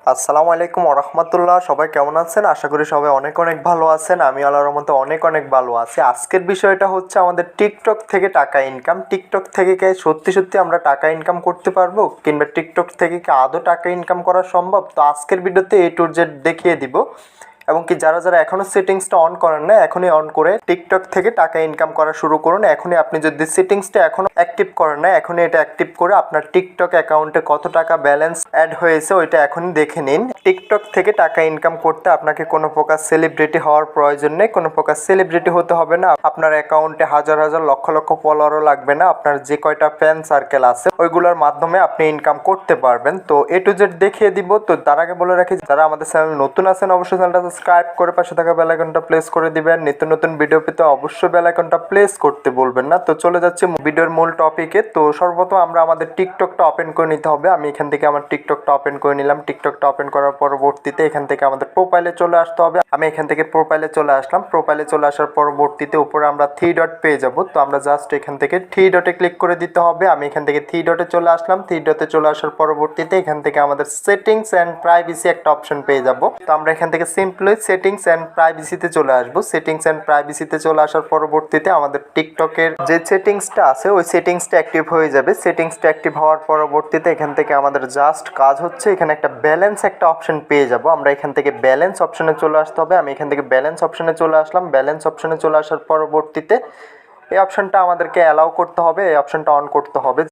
আসসালামু আলাইকুম ওরহমতুল্লাহ। সবাই কেমন আছেন? আশা করি সবাই অনেক অনেক ভালো আছেন। আমি আল্লাহর রহমতে অনেক অনেক ভালো আছি। আজকের বিষয়টা হচ্ছে আমাদের টিকটক থেকে টাকা ইনকাম। টিকটক থেকে কি সত্যি সত্যি আমরা টাকা ইনকাম করতে পারবো, কিংবা টিকটক থেকে কি আদৌ টাকা ইনকাম করা সম্ভব? তো আজকের ভিডিওতে A to Z দেখিয়ে দিব। এবং কি যারা যারা এখনও সেটিংসটা অন করেন না, এখনই অন করে টিকটক থেকে টাকা ইনকাম করা শুরু করুন। এখনই আপনি যদি সেটিংসটা এখনও অ্যাক্টিভ করেন না, এখনই এটা অ্যাক্টিভ করে আপনার টিকটক অ্যাকাউন্টে কত টাকা ব্যালেন্স অ্যাড হয়েছে ওইটা এখনই দেখে নিন। টিকটক থেকে টাকা ইনকাম করতে আপনাকে কোনো প্রকার সেলিব্রিটি হওয়ার প্রয়োজন নেই, কোনো প্রকার সেলিব্রিটি হতে হবে না। আপনার অ্যাকাউন্টে হাজার হাজার লক্ষ লক্ষ ফলোয়ারও লাগবে না। আপনার যে কয়টা ফ্যান সার্কেল আছে ওইগুলোর মাধ্যমে আপনি ইনকাম করতে পারবেন। তো A to Z দেখিয়ে দিব। তো তার আগে বলে রাখি, যারা আমাদের চ্যানেল নতুন আছেন অবশ্যই চ্যানেলটা সাবস্ক্রাইব করে পাশে থাকা বেল আইকনটা প্রেস করে দিবেন। নিত্য নতুন ভিডিও পেতে অবশ্যই বেল আইকনটা প্রেস করতে বলবেন না। তো চলে যাচ্ছে ভিডিওর মূল টপিকে। তো সর্বপ্রথম আমরা আমাদের টিকটকটা ওপেন করে নিতে হবে। আমি এখান থেকে আমার টিকটকটা ওপেন করে নিলাম। টিকটকটা ওপেন করার পরবর্তীতে এখান থেকে আমাদের প্রোফাইলে চলে আসতে হবে। আমি এখান থেকে প্রোফাইলে চলে আসলাম। প্রোফাইলে চলে আসার পরবর্তীতে উপরে আমরা 3 ডট পেয়ে যাব। তো আমরা জাস্ট এখান থেকে 3 ডটে ক্লিক করে দিতে হবে। আমি এখান থেকে 3 ডটে চলে আসলাম। 3 ডটে চলে আসার পরবর্তীতে এখান থেকে আমাদের সেটিংস অ্যান্ড প্রাইভেসি একটা অপশন পেয়ে যাব। তো আমরা এখান থেকে সিম্পলি সেটিংস অ্যান্ড প্রাইভেসিতে চলে আসবো। সেটিংস অ্যান্ড প্রাইভেসিতে চলে আসার পরবর্তীতে আমাদের টিকটকের যে সেটিংসটা আছে ওই সেটিংসটা অ্যাক্টিভ হয়ে যাবে। সেটিংসটা অ্যাক্টিভ হওয়ার পরবর্তীতে এখান থেকে আমাদের জাস্ট কাজ হচ্ছে এখানে একটা ব্যালেন্স একটা অপশন পেয়ে যাব। আমরা এখান থেকে ব্যালেন্স অপশনে চলে আসতে হবে। আমি এখান থেকে ব্যালেন্স অপশনে চলে আসলাম। ব্যালেন্স অপশনে চলে আসার পরবর্তীতে এই অপশনটা আমাদেরকে অ্যালাউ করতে হবে, এই অপশনটা অন করতে হবে।